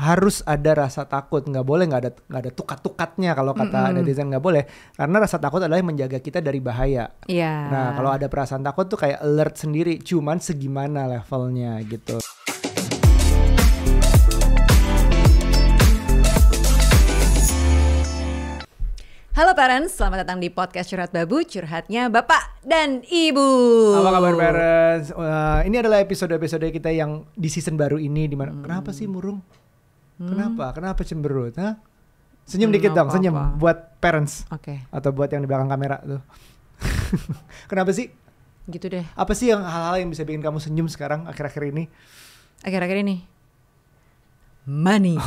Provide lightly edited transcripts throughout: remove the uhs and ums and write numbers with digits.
harus ada rasa takut, nggak boleh nggak ada tukat-tukatnya kalau kata netizen, nggak boleh, karena rasa takut adalah yang menjaga kita dari bahaya. Nah kalau ada perasaan takut tuh kayak alert sendiri, cuman segimana levelnya gitu. Halo parents, selamat datang di podcast Curhat Babu, curhatnya Bapak dan Ibu. Apa kabar parents? Ini adalah episode-episode kita yang di season baru ini dimana, kenapa sih murung? Kenapa cemberut? Hah? Senyum dikit dong, senyum buat parents. Oke. Atau buat yang di belakang kamera tuh. Kenapa sih? Gitu deh. Apa sih yang hal-hal yang bisa bikin kamu senyum sekarang akhir-akhir ini? Akhir-akhir ini money.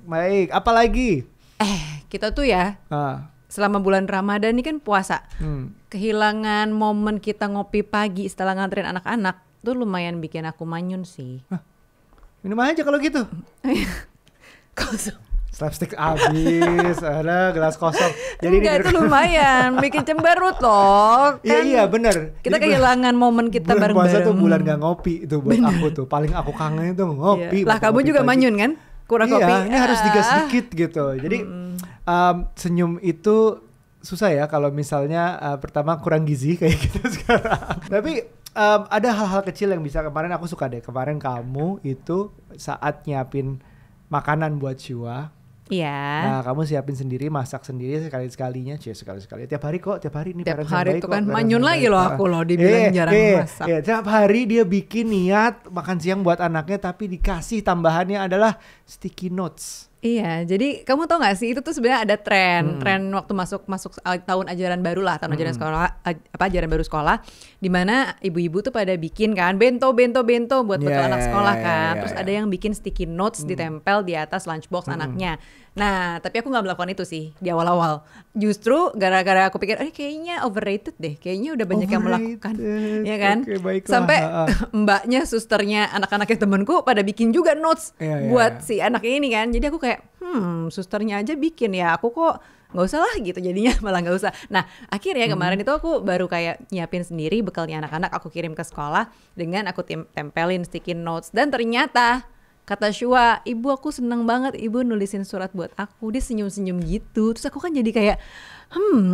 Baik. Apalagi? Kita tuh ya selama bulan Ramadan ini kan puasa. Kehilangan momen kita ngopi pagi setelah nganterin anak-anak tuh lumayan bikin aku manyun sih. Minum aja kalau gitu. Kosong. Slapstick habis, ada gelas kosong. Jadi enggak, itu lumayan bikin cemberut loh. Kan iya benar. Kita jadi kehilangan momen kita bareng-bareng. Bulan puasa tuh bulan gak ngopi itu buat aku tuh. Paling aku kangen itu ngopi. Lah kamu juga manyun kan? Kurang kopi. Ini harus digas dikit gitu. Jadi senyum itu susah ya kalau misalnya pertama kurang gizi kayak gitu sekarang. Tapi ada hal-hal kecil yang bisa, kemarin aku suka deh. Kemarin kamu itu saat nyiapin makanan buat Shua. Iya. Nah kamu siapin sendiri, masak sendiri sekali-sekalinya. Sekali-sekali. Tiap hari nih. Tiap hari itu kan manyun lagi loh aku loh, dibilang jarang masak. Tiap hari dia bikin niat makan siang buat anaknya, tapi dikasih tambahannya adalah sticky notes. Iya, jadi kamu tau gak sih itu tuh sebenarnya ada tren waktu masuk tahun ajaran baru lah, tahun ajaran sekolah, ajaran baru sekolah, di mana ibu-ibu tuh pada bikin kan bento buat bekal anak sekolah kan, terus ada yang bikin sticky notes ditempel di atas lunchbox anaknya. Nah, tapi aku nggak melakukan itu sih di awal-awal. Justru gara-gara aku pikir, kayaknya overrated deh, kayaknya udah banyak yang melakukan, ya kan? Okay, sampai mbaknya, susternya, anak-anaknya temanku pada bikin juga notes buat si anaknya ini kan. Jadi aku kayak, susternya aja bikin ya, aku kok nggak usah lah gitu. Jadinya malah nggak usah. Nah, akhirnya kemarin itu aku baru kayak nyiapin sendiri bekalnya anak-anak, aku kirim ke sekolah dengan aku tempelin sticky notes, dan ternyata kata Shua, ibu aku seneng banget ibu nulisin surat buat aku. Dia senyum-senyum gitu. Terus aku kan jadi kayak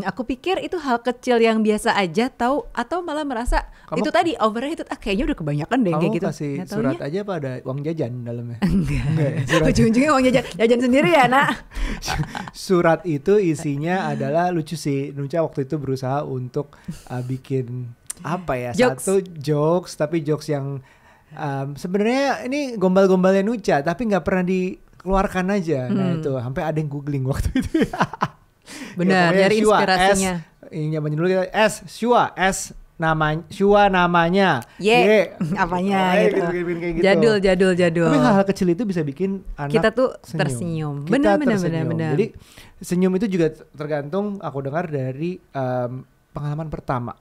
aku pikir itu hal kecil yang biasa aja atau malah merasa itu tadi overrated. Kayaknya udah kebanyakan deh kayak gitu. Kamu kasih surat aja apa ada uang jajan dalamnya? Enggak. Ujung-ujungnya uang jajan sendiri ya nak. Surat itu isinya adalah, lucu sih, Nucha waktu itu berusaha untuk bikin satu jokes, tapi jokes yang sebenarnya ini gombal-gombalnya Nucha tapi nggak pernah dikeluarkan aja. Nah itu sampai ada yang googling waktu itu. Benar, nyari inspirasinya. Ini menyebut Shua, Shua namanya. Apanya gitu. Kayak gitu. Jadul. Tapi hal-hal kecil itu bisa bikin anak kita tuh tersenyum. Benar. Jadi senyum itu juga tergantung, aku dengar, dari pengalaman pertama.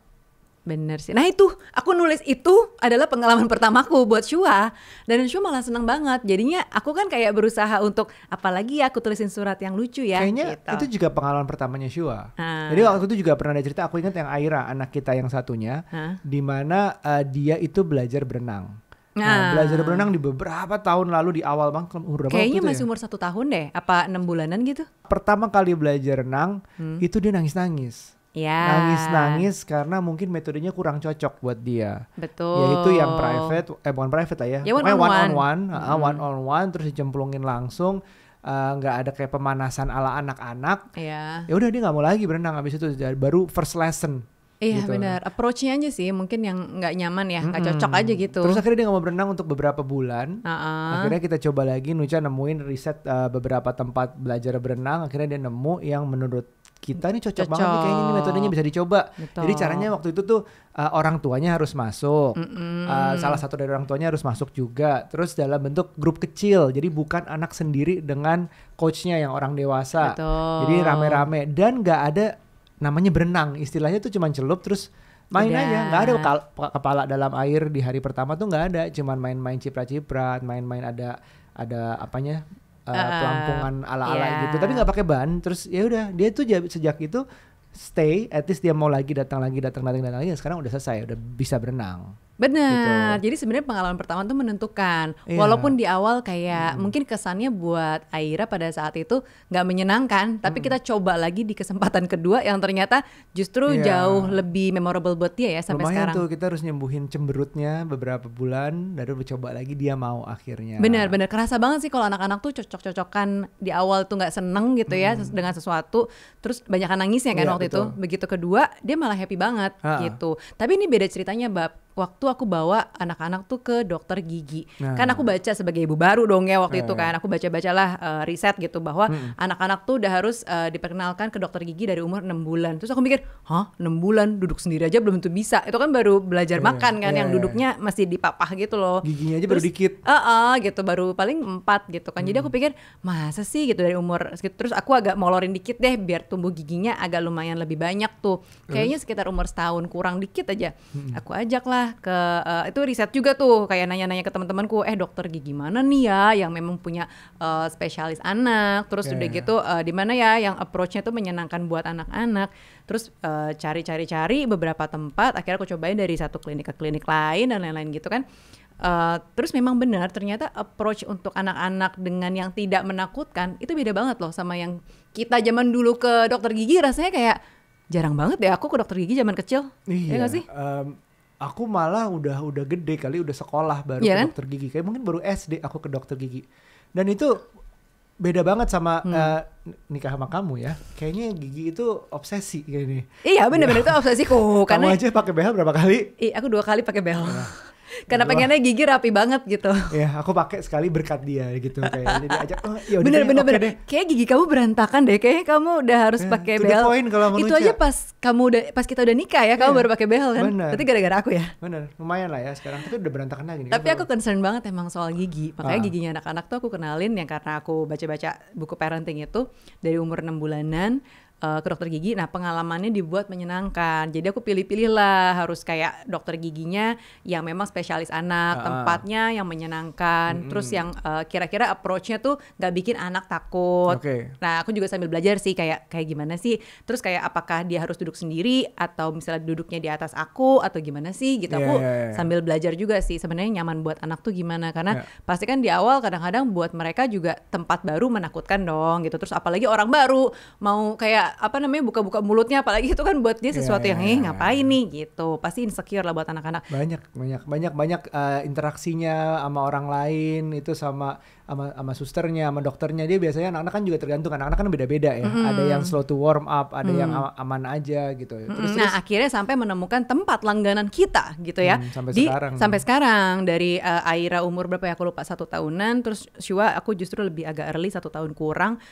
Bener sih. Nah itu, aku nulis itu adalah pengalaman pertamaku buat Shua. Dan Shua malah seneng banget. Jadinya aku kan kayak berusaha untuk, apalagi ya aku tulisin surat yang lucu ya. Kayaknya gitu. itu juga pengalaman pertamanya Shua. Jadi waktu itu juga pernah ada cerita, aku ingat yang Aira, anak kita yang satunya, dimana dia itu belajar berenang. Nah, belajar berenang di beberapa tahun lalu, di awal banget. Kayaknya masih umur 1 tahun deh, apa 6 bulanan gitu. Pertama kali belajar renang, itu dia nangis-nangis. Nangis karena mungkin metodenya kurang cocok buat dia. Betul. Yaitu yang private, bukan private lah ya. One on one, terus dicemplungin langsung, nggak ada kayak pemanasan ala anak-anak. Ya udah, dia nggak mau lagi berenang. Abis itu baru first lesson. Iya gitu. Benar, approach-nya aja sih mungkin yang nggak nyaman ya, nggak cocok aja gitu. Terus akhirnya dia nggak mau berenang untuk beberapa bulan. Akhirnya kita coba lagi, Nucha nemuin riset beberapa tempat belajar berenang. Akhirnya dia nemu yang menurut kita nih cocok banget nih, kayaknya ini metodenya bisa dicoba. Betul. Jadi caranya waktu itu tuh orang tuanya harus masuk, salah satu dari orang tuanya harus masuk juga. Terus dalam bentuk grup kecil, jadi bukan anak sendiri dengan coachnya yang orang dewasa. Betul. Jadi rame-rame, dan nggak ada namanya berenang, istilahnya tuh cuma celup terus main aja, nggak ada kepala dalam air di hari pertama tuh nggak ada, cuman main-main ciprat-ciprat, main-main ada apanya pelampungan ala-ala gitu, tapi nggak pakai ban. Terus ya udah, dia tuh sejak itu stay, at least dia mau lagi datang lagi, sekarang udah selesai, udah bisa berenang. Benar. Gitu. Jadi sebenarnya pengalaman pertama tuh menentukan. Walaupun di awal kayak mungkin kesannya buat Aira pada saat itu nggak menyenangkan, tapi kita coba lagi di kesempatan kedua yang ternyata justru jauh lebih memorable buat dia ya sampai lumayan sekarang. Tuh kita harus nyembuhin cemberutnya beberapa bulan, baru coba lagi dia mau akhirnya. Benar, kerasa banget sih kalau anak-anak tuh cocok-cocokan di awal tuh nggak seneng gitu ya dengan sesuatu, terus banyakan nangisnya kan waktu itu. Begitu kedua dia malah happy banget gitu. Tapi ini beda ceritanya Bab. Waktu aku bawa anak-anak tuh ke dokter gigi. Kan aku baca sebagai ibu baru dong ya waktu itu kan. Aku baca-bacalah riset gitu bahwa anak-anak tuh udah harus diperkenalkan ke dokter gigi dari umur 6 bulan. Terus aku mikir, 6 bulan duduk sendiri aja belum tentu bisa. Itu kan baru belajar makan kan, yang duduknya masih dipapah gitu loh. Giginya aja baru dikit. Gitu, baru paling 4 gitu kan. Jadi aku pikir, masa sih gitu dari umur segitu. Terus aku agak molorin dikit deh biar tumbuh giginya agak lumayan lebih banyak tuh. Kayaknya sekitar umur setahun kurang dikit aja. Aku ajak lah ke itu riset juga tuh, kayak nanya-nanya ke teman-temanku, dokter gigi mana nih ya yang memang punya spesialis anak, terus udah gitu di mana ya yang approach-nya tuh menyenangkan buat anak-anak. Terus cari beberapa tempat, akhirnya aku cobain dari satu klinik ke klinik lain dan lain-lain gitu kan. Terus memang benar ternyata approach untuk anak-anak dengan yang tidak menakutkan itu beda banget loh sama yang kita zaman dulu ke dokter gigi. Rasanya kayak jarang banget deh aku ke dokter gigi zaman kecil. Ya nggak sih? Aku malah udah gede kali, udah sekolah baru ke dokter gigi. Kayak mungkin baru SD aku ke dokter gigi. Dan itu beda banget sama nikah sama kamu ya. Kayaknya gigi itu obsesi kayak ini. Iya benar-benar itu obsesiku. Kamu aja pakai behel berapa kali? Aku 2 kali pakai behel. Karena pengennya gigi rapi banget gitu. Ya aku pakai sekali berkat dia gitu kayak jadi ajak bener. Kayak gigi kamu berantakan deh. Kayaknya kamu udah harus pakai behel. Itu aja pas kita udah nikah ya kamu baru pakai behel kan. Bener. Berarti gara-gara aku ya. Bener, lumayan lah ya sekarang. Tapi udah berantakan lagi nih. Tapi aku concern banget emang soal gigi. Makanya giginya anak-anak tuh aku kenalin yang karena aku baca-baca buku parenting itu dari umur 6 bulanan. Ke dokter gigi. Nah pengalamannya dibuat menyenangkan. Jadi aku pilih-pilih lah harus kayak dokter giginya yang memang spesialis anak, tempatnya yang menyenangkan, terus yang kira-kira approach-nya tuh nggak bikin anak takut. Nah aku juga sambil belajar sih kayak gimana sih. Terus kayak apakah dia harus duduk sendiri atau misalnya duduknya di atas aku atau gimana sih gitu. Aku sambil belajar juga sih sebenarnya nyaman buat anak tuh gimana. Karena pasti kan di awal kadang-kadang buat mereka juga tempat baru menakutkan dong gitu. Terus apalagi orang baru mau kayak buka-buka mulutnya, apalagi itu kan buat dia sesuatu yang ngapain nih gitu, pasti insecure lah buat anak-anak. Banyak interaksinya sama orang lain itu sama susternya, sama dokternya. Dia biasanya anak-anak kan juga tergantung, anak-anak kan beda-beda ya. Ada yang slow to warm up, ada yang aman aja gitu. Terus akhirnya sampai menemukan tempat langganan kita gitu ya. Sampai sekarang dari Aira umur berapa ya aku lupa 1 tahunan, terus Shua aku justru lebih agak early 1 tahun kurang.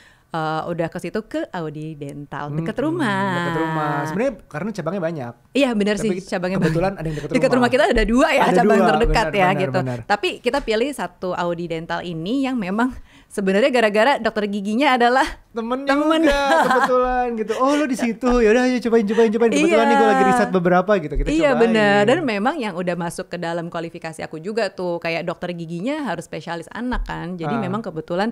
Udah ke situ ke Audi Dental dekat rumah. Sebenarnya karena cabangnya banyak. Iya benar sih, cabangnya kebetulan banyak. Ada yang dekat rumah kita ada 2 ya, cabang terdekat benar, gitu. Benar. Tapi kita pilih satu Audi Dental ini yang memang sebenarnya gara-gara dokter giginya adalah temen juga kebetulan gitu. Oh lo di situ, yaudah ayo cobain. Kebetulan nih gue lagi riset beberapa gitu. Kita cobain. Benar. Dan memang yang udah masuk ke dalam kualifikasi aku juga tuh kayak dokter giginya harus spesialis anak kan. Jadi memang kebetulan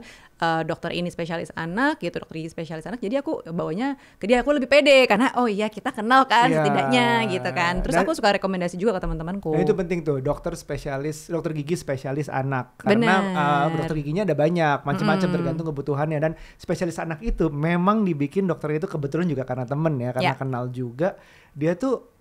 dokter ini spesialis anak gitu, dokter gigi spesialis anak. Jadi aku bawanya ke dia, aku lebih pede karena kita kenal kan setidaknya gitu kan. Terus aku suka rekomendasi juga ke teman-temanku. Nah, itu penting tuh, dokter gigi spesialis anak. Karena dokter giginya ada banyak, macam-macam tergantung kebutuhannya. Dan spesialis anak itu memang dibikin dokter itu kebetulan juga karena temen ya, karena kenal juga. Dia tuh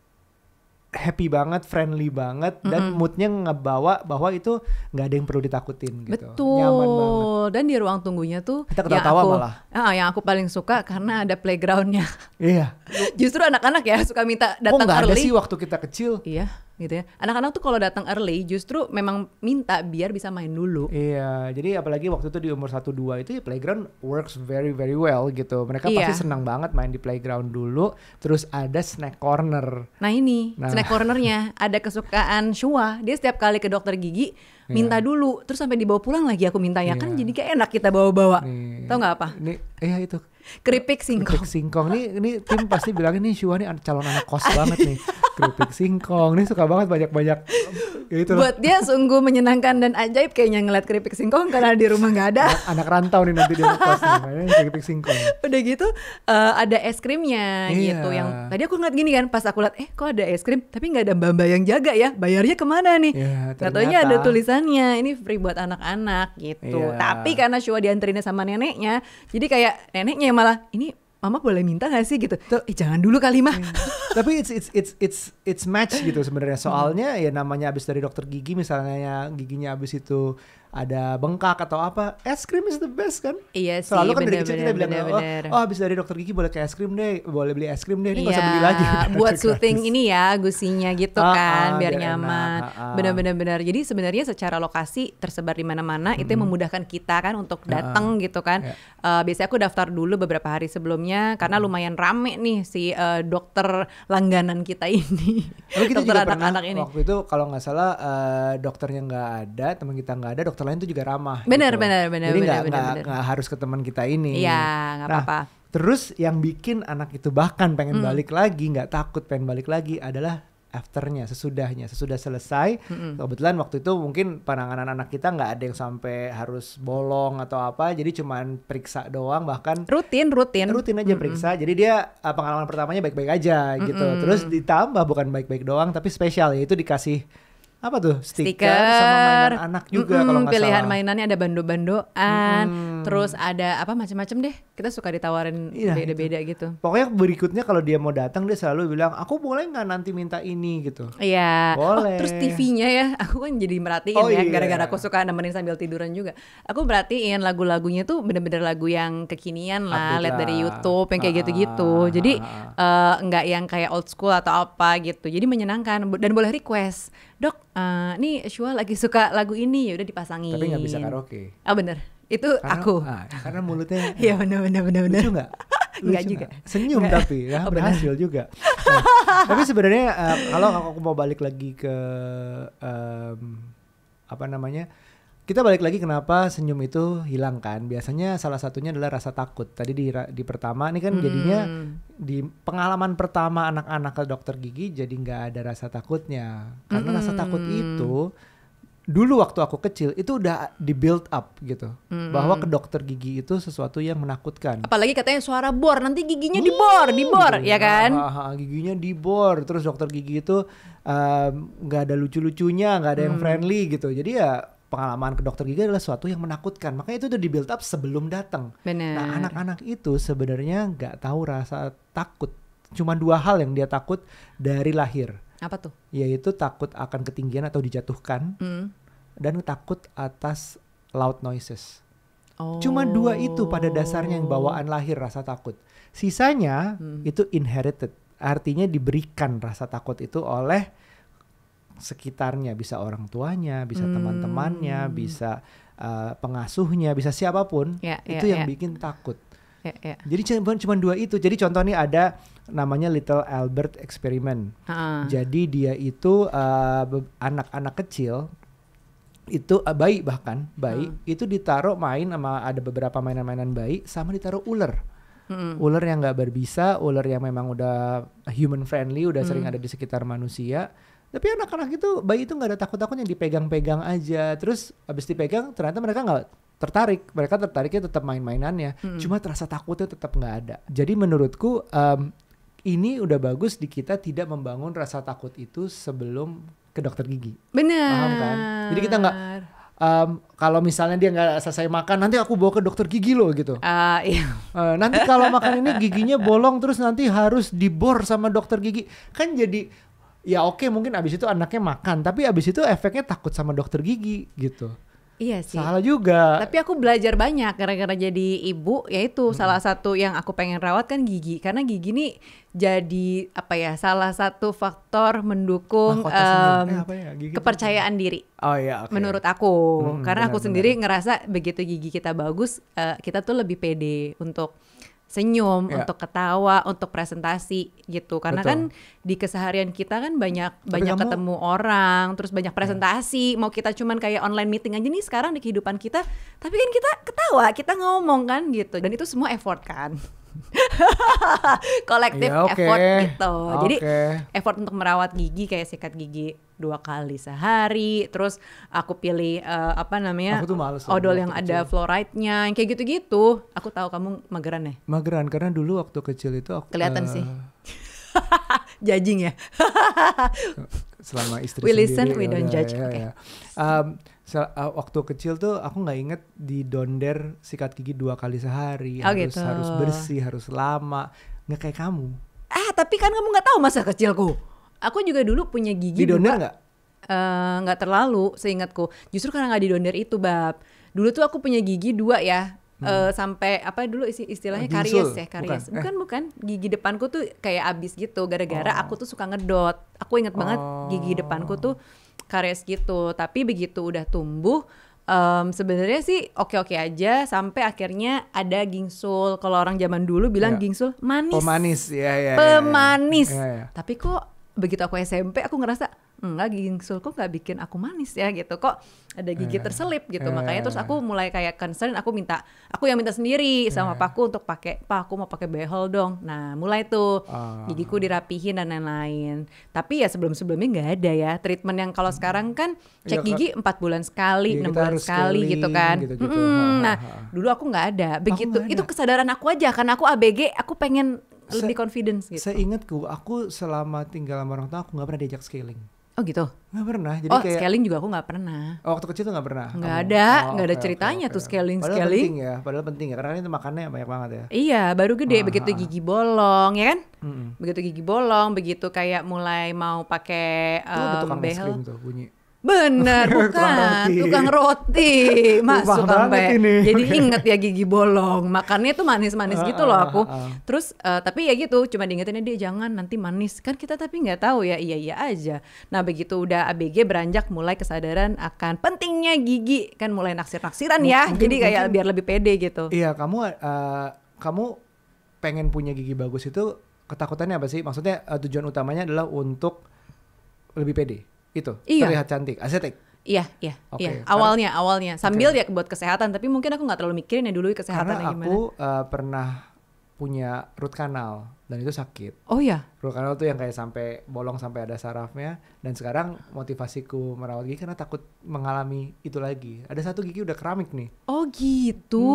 happy banget, friendly banget, dan moodnya ngebawa bahwa itu nggak ada yang perlu ditakutin gitu. Betul. Nyaman banget. Dan di ruang tunggunya tuh kita ketawa malah. Yang aku paling suka karena ada playgroundnya. Iya. Justru anak-anak ya suka minta datang early. Nggak ada sih waktu kita kecil. Iya. Gitu ya. Anak-anak tuh kalau datang early justru memang minta biar bisa main dulu. Iya, jadi apalagi waktu itu di umur 1-2 itu ya playground works very very well gitu. Mereka pasti senang banget main di playground dulu. Terus ada snack corner. Nah snack cornernya ada kesukaan Shua. Dia setiap kali ke dokter gigi minta dulu, terus sampai dibawa pulang lagi aku mintanya. Kan jadi kayak enak kita bawa-bawa. Tahu nggak apa? Itu keripik singkong. Ini tim pasti bilang ini Shua nih calon anak kos banget nih. keripik singkong. Ini suka banget banyak-banyak gitu. Buat dia sungguh menyenangkan dan ajaib kayaknya ngeliat keripik singkong karena di rumah nggak ada. Anak rantau nih nanti dia ngekos nih, makanya keripik singkong. Udah gitu ada es krimnya gitu. Yang tadi aku ngeliat gini kan, pas aku liat kok ada es krim tapi nggak ada mbak-mbak yang jaga ya, bayarnya kemana nih? Katanya ada tulisannya ini free buat anak-anak gitu. Tapi karena Shua dianterinnya sama neneknya, jadi kayak neneknya yang malah ini mama boleh minta gak sih gitu? Jangan dulu kali mah. Tapi it's match gitu sebenarnya. Soalnya ya namanya abis dari dokter gigi, misalnya giginya abis itu ada bengkak atau apa, es krim is the best kan? Iya sih. Selalu kan dari kecil kita bilang oh abis dari dokter gigi boleh ke es krim deh, boleh beli es krim deh, ini nggak usah beli lagi. Buat soothing ini ya gusinya gitu kan, biar nyaman. Benar-benar. Jadi sebenarnya secara lokasi tersebar di mana-mana, itu yang memudahkan kita kan untuk datang gitu kan. Biasanya aku daftar dulu beberapa hari sebelumnya karena lumayan rame nih si dokter langganan kita ini. Kita dokter juga anak-anak ini. Waktu itu kalau nggak salah dokternya nggak ada, teman kita nggak ada, dokter lain tuh juga ramah. Benar. Jadi nggak harus ke teman kita ini. Iya, nggak apa-apa. Terus yang bikin anak itu bahkan pengen balik lagi, nggak takut pengen balik lagi adalah afternya, sesudah selesai. Kebetulan waktu itu mungkin penanganan anak kita nggak ada yang sampai harus bolong atau apa, jadi cuman periksa doang, bahkan rutin aja periksa. Jadi dia pengalaman pertamanya baik-baik aja gitu. Terus ditambah bukan baik-baik doang tapi spesial, yaitu dikasih apa tuh, stiker sama mainan anak juga kalau nggak salah. Pilihan mainannya ada bando-bandoan, terus ada apa macam-macam deh. Kita suka ditawarin beda-beda gitu. Pokoknya berikutnya kalau dia mau datang dia selalu bilang, aku boleh nggak nanti minta ini gitu. Iya. Boleh. Terus TV-nya ya, aku kan jadi merhatiin gara-gara aku suka nemenin sambil tiduran juga. Aku merhatiin lagu-lagunya tuh bener-bener lagu yang kekinian lah, lihat dari YouTube yang kayak gitu-gitu. Jadi nggak yang kayak old school atau apa gitu. Jadi menyenangkan dan boleh request. Dok, nih Shua lagi suka lagu ini, ya udah dipasangin. Tapi nggak bisa karaoke. Oh bener, itu karena, aku. Karena mulutnya. Iya bener. Lucu nggak? Enggak juga. Senyum tapi ya berhasil juga. Tapi sebenarnya kalau aku mau balik lagi ke apa namanya? Kita balik lagi kenapa senyum itu hilang kan? Biasanya salah satunya adalah rasa takut. Tadi di pertama ini kan jadinya di pengalaman pertama anak-anak ke dokter gigi jadi nggak ada rasa takutnya. Karena rasa takut itu dulu waktu aku kecil itu udah di build up gitu. Bahwa ke dokter gigi itu sesuatu yang menakutkan. Apalagi katanya suara bor, nanti giginya dibor, ya kan? Giginya dibor, terus dokter gigi itu nggak ada lucu-lucunya, nggak ada yang friendly gitu. Jadi ya pengalaman ke dokter gigi adalah sesuatu yang menakutkan. Makanya itu udah di build up sebelum datang. Nah anak-anak itu sebenarnya nggak tahu rasa takut. Cuma 2 hal yang dia takut dari lahir. Apa tuh? Yaitu takut akan ketinggian atau dijatuhkan. Dan takut atas loud noises. Cuma 2 itu pada dasarnya yang bawaan lahir rasa takut. Sisanya itu inherited. Artinya diberikan rasa takut itu oleh sekitarnya, bisa orang tuanya, bisa teman-temannya, bisa pengasuhnya, bisa siapapun. Itu yang bikin takut. Jadi cuma 2 itu. Jadi contoh nih ada namanya Little Albert Experiment. Jadi dia itu anak-anak kecil itu bayi itu ditaruh main sama ada beberapa mainan-mainan bayi sama ditaruh ular. Ular yang nggak berbisa, ular yang memang udah human friendly, udah sering ada di sekitar manusia. Tapi anak-anak itu, bayi itu nggak ada takut-takutnya, dipegang-pegang aja. Terus abis dipegang ternyata mereka nggak tertarik. Mereka tertariknya tetap main-mainannya. Cuma rasa takutnya tetap nggak ada. Jadi menurutku ini udah bagus di kita tidak membangun rasa takut itu sebelum ke dokter gigi. Benar. Paham kan? Jadi kita nggak kalau misalnya dia nggak selesai makan, nanti aku bawa ke dokter gigi loh gitu. Iya. Nanti kalau makan ini giginya bolong terus nanti harus dibor sama dokter gigi. Kan jadi ya oke, mungkin abis itu anaknya makan, tapi abis itu efeknya takut sama dokter gigi gitu. Iya sih. Salah juga. Tapi aku belajar banyak gara-gara jadi ibu, yaitu salah satu yang aku pengen rawat kan gigi. Karena gigi nih jadi apa ya, salah satu faktor mendukung kepercayaan diri. Oh iya, okay. Menurut aku. Karena aku sendiri ngerasa begitu gigi kita bagus, kita tuh lebih pede untuk senyum, untuk ketawa, untuk presentasi gitu. Karena kan di keseharian kita kan banyak ketemu orang, terus banyak presentasi. Mau kita cuman kayak online meeting aja nih sekarang di kehidupan kita, tapi kan kita ketawa, kita ngomong kan gitu. Dan itu semua effort kan. Kolektif Ya, oke. effort gitu. Jadi Oke. effort untuk merawat gigi kayak sikat gigi 2 kali sehari. Terus aku pilih apa namanya? Aku tuh males loh odol waktu yang kecil. ada fluoride-nya, yang kayak gitu-gitu. Aku tahu kamu mageran ya. Mageran karena dulu waktu kecil itu aku Kelihatan sih. Judging ya. Selama istri We listen, sendiri we don't yaudah, judge. ya, Oke. ya. Waktu kecil tuh aku nggak inget di donder sikat gigi 2 kali sehari, Oh, harus gitu. harus bersih, harus lama, nggak kayak kamu. Tapi kan kamu nggak tahu masa kecilku. Aku juga dulu punya gigi Di donder 2. nggak? Nggak terlalu seingatku. Justru karena nggak di donder itu, Bab. Dulu tuh aku punya gigi 2 ya. Sampai apa dulu istilahnya Gingsul, karies ya, karies. bukan? Bukan. Gigi depanku tuh kayak abis gitu gara-gara aku tuh suka ngedot. Aku inget banget gigi depanku tuh karies gitu. Tapi begitu udah tumbuh sebenarnya sih oke-oke aja sampai akhirnya ada gingsul. Kalau orang zaman dulu bilang gingsul manis. Pemanis, ya. Pemanis. Ya. Tapi kok begitu aku SMP aku ngerasa enggak, gingsul kok nggak bikin aku manis ya gitu, kok ada gigi terselip gitu. Makanya terus aku mulai kayak concern, aku yang minta sendiri sama papaku untuk pakai, Pak aku mau pakai behel dong. Nah mulai tuh gigiku dirapihin dan lain-lain. Tapi ya sebelumnya nggak ada ya treatment yang kalau sekarang kan cek gigi 4 bulan sekali, 6 bulan sekali gitu kan. Nah dulu aku nggak ada begitu. Itu kesadaran aku aja karena aku ABG, aku pengen lebih confidence gitu. Seingatku, aku selama tinggal sama orang tua aku nggak pernah diajak scaling. Oh gitu? Nggak pernah. Jadi kayak scaling juga aku nggak pernah. Waktu kecil tuh nggak pernah? Nggak kamu? ada, nggak ada ceritanya tuh scaling. Padahal penting ya, karena itu makannya banyak banget ya. Iya, baru gede begitu gigi bolong ya kan? Begitu gigi bolong, begitu kayak mulai mau pakai Itu ada tukang es behel. krim tuh bunyi. Bener, bukan tukang roti masuk sampai jadi inget ya gigi bolong, makannya tuh manis-manis gitu loh aku. Terus tapi ya gitu, cuma diingetinnya dia jangan nanti manis kan kita, tapi nggak tahu ya, iya aja. Nah begitu udah ABG beranjak mulai kesadaran akan pentingnya gigi, kan mulai naksir-naksiran ya, jadi kayak biar lebih pede gitu. Iya, kamu pengen punya gigi bagus itu ketakutannya apa sih? Maksudnya tujuan utamanya adalah untuk lebih pede. Itu terlihat cantik, estetik. Iya. Awalnya sambil ya buat kesehatan, tapi mungkin aku nggak terlalu mikirin ya dulu kesehatannya gimana. Karena aku pernah punya root canal dan itu sakit. Oh ya. Root canal tuh yang kayak sampai bolong sampai ada sarafnya, dan sekarang motivasiku merawat gigi karena takut mengalami itu lagi. Ada satu gigi udah keramik nih. Oh gitu.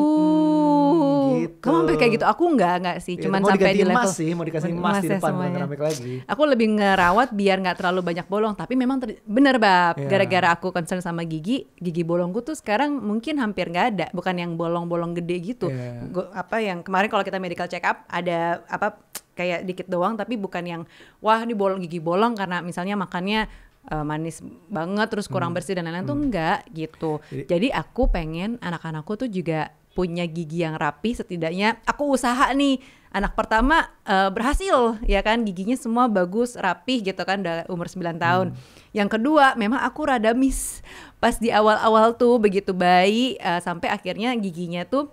Gitu. Kamu sampai kayak gitu? Aku enggak sih, cuman sampai di level mau dikasih emas di depan bukan keramik lagi. Aku lebih ngerawat biar nggak terlalu banyak bolong, tapi memang bener Bab, gara-gara aku concern sama gigi bolongku tuh sekarang mungkin hampir nggak ada, bukan yang bolong-bolong gede gitu. Apa yang kemarin kalau kita medical check up ada apa kayak dikit doang, tapi bukan yang wah ini gigi bolong karena misalnya makannya manis banget terus kurang bersih dan lain-lain tuh enggak gitu. Jadi aku pengen anak-anakku tuh juga punya gigi yang rapi, setidaknya aku usaha nih anak pertama berhasil ya kan, giginya semua bagus rapih gitu kan, udah umur 9 tahun. Yang kedua memang aku rada miss pas di awal-awal tuh begitu bayi sampai akhirnya giginya tuh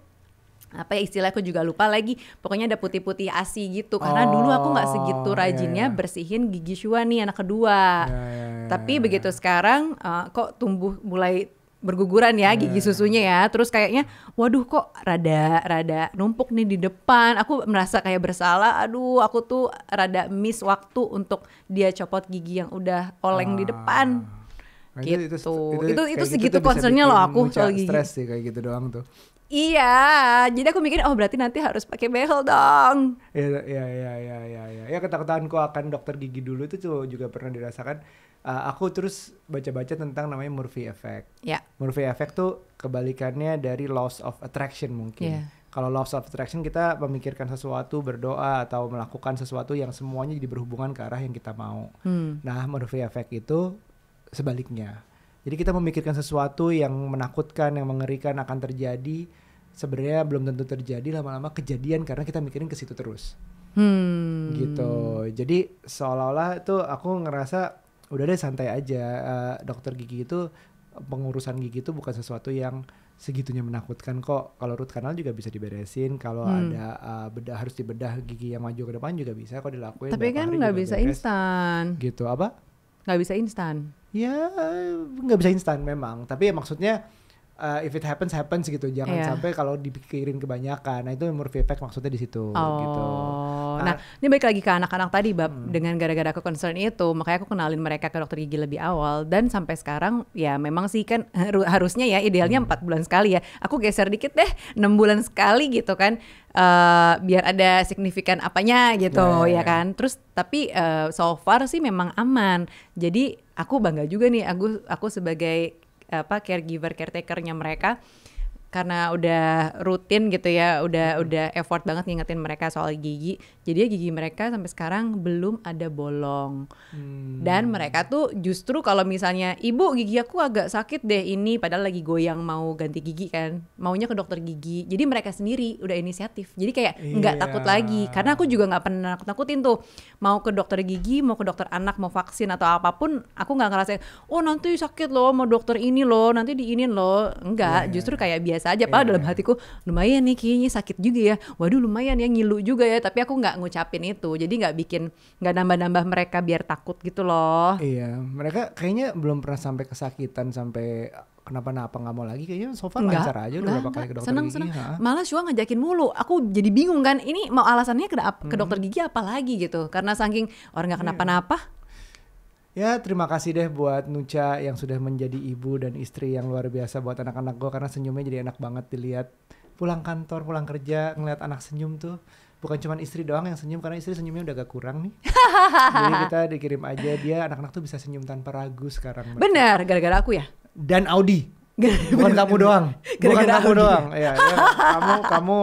apa ya istilahnya aku juga lupa lagi, pokoknya ada putih-putih ASI gitu karena dulu aku nggak segitu rajinnya bersihin gigi Shua nih anak kedua. Tapi begitu sekarang kok tumbuh mulai berguguran ya gigi susunya ya, terus kayaknya waduh kok rada numpuk nih di depan, aku merasa kayak bersalah, aduh aku tuh rada miss waktu untuk dia copot gigi yang udah oleng di depan. Gitu. Itu segitu concernnya loh aku soal gigi. Stres sih kayak gitu doang tuh. Iya, jadi aku mikir berarti nanti harus pakai behel dong. Ya ketakutanku akan dokter gigi dulu itu tuh juga pernah dirasakan. Aku terus baca-baca tentang namanya Murphy Effect. Murphy Effect tuh kebalikannya dari Laws of Attraction mungkin. Kalau Laws of Attraction kita memikirkan sesuatu, berdoa atau melakukan sesuatu yang semuanya jadi berhubungan ke arah yang kita mau. Nah Murphy Effect itu sebaliknya. Jadi kita memikirkan sesuatu yang menakutkan, yang mengerikan akan terjadi, sebenarnya belum tentu terjadi, lama-lama kejadian karena kita mikirin ke situ terus. Gitu. Jadi seolah-olah itu aku ngerasa udah deh santai aja. Dokter gigi itu, pengurusan gigi itu bukan sesuatu yang segitunya menakutkan kok. Kalau root canal juga bisa diberesin, kalau ada harus dibedah gigi yang maju ke depan juga bisa kok dilakuin. Tapi kan nggak bisa instan. Gitu apa? Nggak bisa instan. Ya nggak bisa instan memang, tapi ya maksudnya if it happens gitu, jangan sampai kalau dipikirin kebanyakan. Nah itu movie effect maksudnya di situ gitu. Nah ini balik lagi ke anak-anak tadi Bab, dengan gara-gara aku concern itu makanya aku kenalin mereka ke dokter gigi lebih awal, dan sampai sekarang ya memang sih kan harusnya ya idealnya 4 bulan sekali ya, aku geser dikit deh 6 bulan sekali gitu kan, biar ada signifikan apanya gitu ya kan. Terus tapi so far sih memang aman, jadi aku bangga juga nih aku sebagai caretakernya mereka, karena udah rutin gitu ya, udah effort banget ngingetin mereka soal gigi. Jadi gigi mereka sampai sekarang belum ada bolong. Dan mereka tuh justru kalau misalnya, ibu gigi aku agak sakit deh ini, padahal lagi goyang mau ganti gigi kan, maunya ke dokter gigi. Jadi mereka sendiri udah inisiatif. Jadi kayak nggak takut lagi. Karena aku juga nggak pernah nakutin tuh mau ke dokter gigi, mau ke dokter anak, mau vaksin atau apapun, aku nggak ngerasain oh nanti sakit loh, mau dokter ini loh, nanti diinin loh. Enggak, justru kayak biasa aja. Padahal dalam hatiku lumayan nih kayaknya sakit juga ya, waduh lumayan ya, ngilu juga ya, tapi aku nggak ngucapin itu, jadi nggak nambah-nambah mereka biar takut gitu loh. Iya, mereka kayaknya belum pernah sampai kesakitan sampai kenapa-napa, nggak mau lagi kayaknya. So far lancar aja, udah berapa kali ke dokter gigi. Seneng. Malah Shua ngajakin mulu, aku jadi bingung kan, ini mau alasannya ke dokter gigi apa lagi gitu, karena saking orang nggak kenapa-napa. Ya terima kasih deh buat Nucha yang sudah menjadi ibu dan istri yang luar biasa buat anak-anak gue, karena senyumnya jadi enak banget dilihat. Pulang kantor, pulang kerja, ngeliat anak senyum tuh, bukan cuma istri doang yang senyum, karena istri senyumnya udah agak kurang nih. Jadi kita dikirim aja, dia anak-anak tuh bisa senyum tanpa ragu sekarang. Bener, gara-gara aku ya? Dan Audi. Bukan kamu doang. Bukan kamu doang. Ya,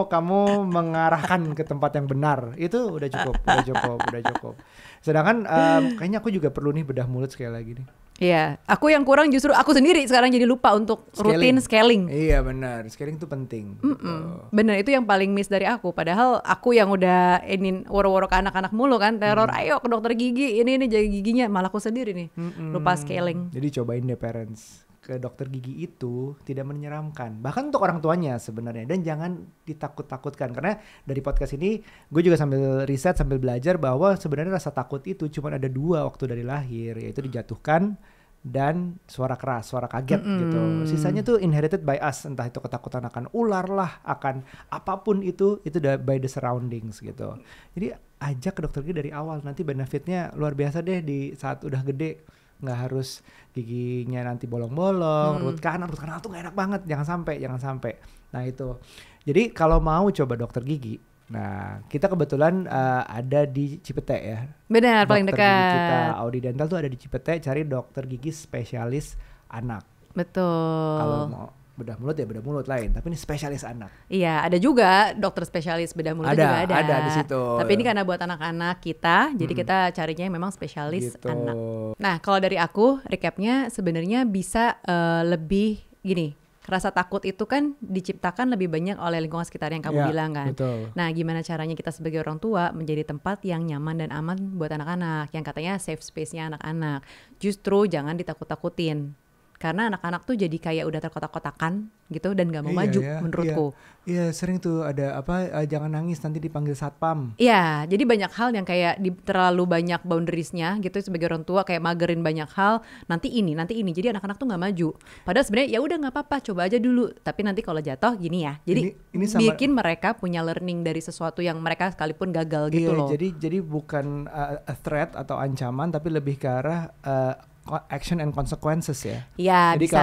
kamu mengarahkan ke tempat yang benar. Itu udah cukup. Sedangkan kayaknya aku juga perlu nih bedah mulut sekali lagi nih. Iya, aku yang kurang justru aku sendiri sekarang jadi lupa untuk rutin scaling. Iya benar, scaling itu penting. Gitu. Benar, itu yang paling miss dari aku. Padahal aku yang udah ini woro-woro ke anak-anak mulu kan, teror, ayo ke dokter gigi, ini jaga giginya, malah aku sendiri nih lupa scaling. Jadi cobain deh parents, ke dokter gigi itu tidak menyeramkan, bahkan untuk orang tuanya sebenarnya, dan jangan ditakut-takutkan. Karena dari podcast ini gue juga sambil riset, sambil belajar bahwa sebenarnya rasa takut itu cuma ada 2 waktu dari lahir, yaitu dijatuhkan dan suara keras, suara kaget gitu. Sisanya tuh inherited by us, entah itu ketakutan akan ular lah, akan apapun itu udah by the surroundings gitu. Jadi ajak ke dokter gigi dari awal, nanti benefitnya luar biasa deh di saat udah gede. Nggak harus giginya nanti bolong-bolong, root canal tuh nggak enak banget, jangan sampai. Nah itu, jadi kalau mau coba dokter gigi, nah kita kebetulan ada di Cipete ya. Benar, paling dekat. Dokter gigi kita Audi Dental tuh ada di Cipete, cari dokter gigi spesialis anak. Betul. Kalau mau bedah mulut ya bedah mulut lain, tapi ini spesialis anak. Iya, ada juga dokter spesialis bedah mulut juga ada. Ada di situ. Tapi ini karena buat anak-anak kita, jadi kita carinya yang memang spesialis gitu. anak. Nah, kalau dari aku recapnya sebenarnya bisa lebih gini. Rasa takut itu kan diciptakan lebih banyak oleh lingkungan sekitar yang kamu bilang kan. Betul. Nah, gimana caranya kita sebagai orang tua menjadi tempat yang nyaman dan aman buat anak-anak, yang katanya safe space-nya anak-anak. Justru jangan ditakut-takutin. Karena anak-anak tuh jadi kayak udah terkotak-kotakan gitu dan gak mau maju menurutku. Iya, sering tuh ada jangan nangis nanti dipanggil satpam. Iya, jadi banyak hal yang kayak terlalu banyak boundariesnya gitu sebagai orang tua, kayak magerin banyak hal, nanti ini, jadi anak-anak tuh gak maju. Padahal sebenarnya ya udah gak apa-apa, coba aja dulu. Tapi nanti kalau jatuh gini ya. Jadi ini bikin mereka punya learning dari sesuatu yang mereka sekalipun gagal gitu loh. Jadi bukan a threat atau ancaman, tapi lebih ke arah action and consequences ya. Iya, jadi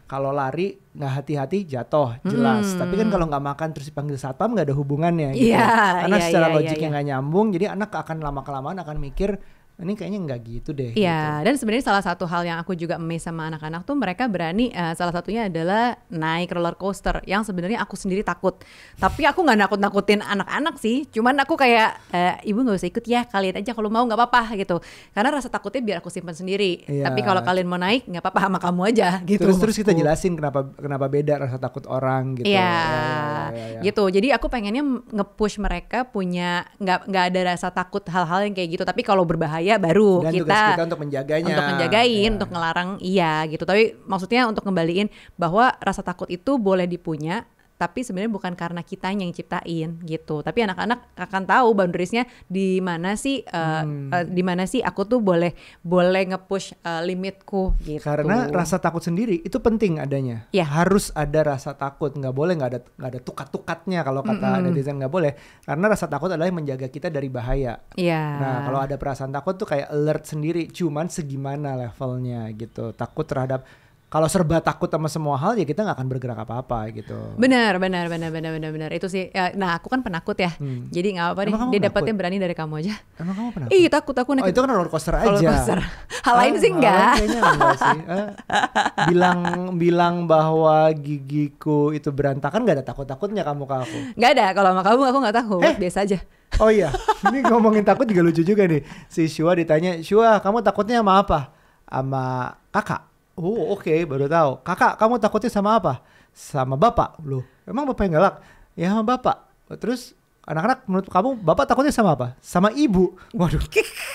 kalau lari nggak hati-hati jatuh jelas. Tapi kan kalau nggak makan terus dipanggil satpam nggak ada hubungannya gitu. Karena secara logiknya nggak nyambung. Jadi anak akan lama-kelamaan akan mikir ini kayaknya nggak gitu deh. Iya, dan sebenarnya salah satu hal yang aku juga amazed sama anak-anak tuh mereka berani, salah satunya adalah naik roller coaster yang sebenarnya aku sendiri takut. Tapi aku nggak nakut-nakutin anak-anak sih, cuman aku kayak ibu nggak usah ikut ya, kalian aja kalau mau nggak apa-apa gitu. Karena rasa takutnya biar aku simpan sendiri. Iya. Tapi kalau kalian mau naik nggak apa-apa sama kamu aja gitu. Terus kita jelasin kenapa beda rasa takut orang gitu. Iya, gitu. Jadi aku pengennya nge-push mereka punya nggak ada rasa takut hal-hal yang kayak gitu. Tapi kalau berbahaya baru dan tugas kita untuk menjaganya, untuk menjagain, untuk ngelarang gitu. Tapi maksudnya untuk ngembaliin bahwa rasa takut itu boleh dipunya, tapi sebenarnya bukan karena kitanya yang ciptain gitu. Tapi anak-anak akan tahu boundariesnya di mana sih, di mana sih aku tuh boleh nge-push limitku gitu. Karena rasa takut sendiri itu penting adanya. Harus ada rasa takut, nggak boleh nggak ada tukat-tukatnya kalau kata netizen, nggak boleh. Karena rasa takut adalah yang menjaga kita dari bahaya. Nah kalau ada perasaan takut tuh kayak alert sendiri, cuman segimana levelnya gitu. Takut terhadap, kalau serba takut sama semua hal ya kita nggak akan bergerak apa-apa gitu. Benar itu sih. Nah aku kan penakut ya, jadi nggak apa deh. Dia dapatnya berani dari kamu aja. Emang kamu penakut? Ih takut aku. Oh itu kan roller coaster aja. Hal lain sih enggak. Kayaknya enggak sih. Bilang bahwa gigiku itu berantakan nggak ada takut-takutnya kamu ke aku? Nggak ada. Kalau sama kamu aku nggak takut, biasa aja. Oh iya, ini ngomongin takut juga lucu juga nih. Si Shua ditanya, Shua kamu takutnya sama apa? Sama kakak. Oh oke, baru tahu. Kakak, kamu takutnya sama apa? Sama bapak. Loh, emang bapak yang galak? Ya sama bapak. Terus anak-anak menurut kamu bapak takutnya sama apa? Sama ibu. Waduh,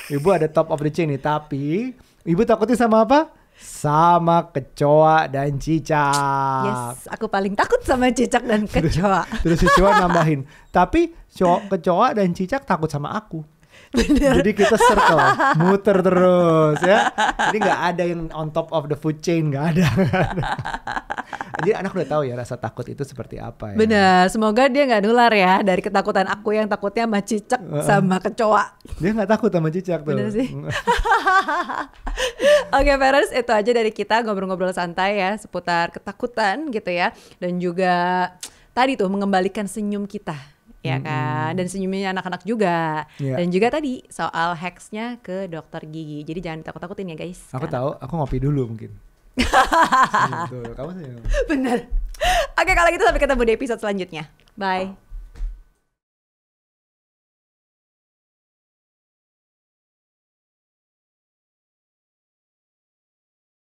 ibu ada top of the chain nih. Tapi ibu takutnya sama apa? Sama kecoa dan cicak. Yes, aku paling takut sama cicak dan kecoa. Terus si Shua nambahin, tapi kecoa dan cicak takut sama aku. Bener. Jadi kita circle, muter terus ya. Jadi nggak ada yang on top of the food chain, nggak ada. Jadi anak udah tahu ya rasa takut itu seperti apa ya. Bener, semoga dia nggak nular ya dari ketakutan aku yang takutnya sama cicak sama kecoa. Dia nggak takut sama cicak tuh. Bener sih. Oke, parents, itu aja dari kita ngobrol-ngobrol santai ya seputar ketakutan gitu ya. Dan juga tadi tuh mengembalikan senyum kita. Ya kan, dan senyumnya anak-anak juga. Dan juga tadi soal hacksnya ke dokter gigi. Jadi jangan takut-takutin ya guys. Aku tahu, aku ngopi dulu mungkin. Senyum tuh, kamu senyum. Bener. Oke, kalau gitu sampai ketemu di episode selanjutnya. Bye.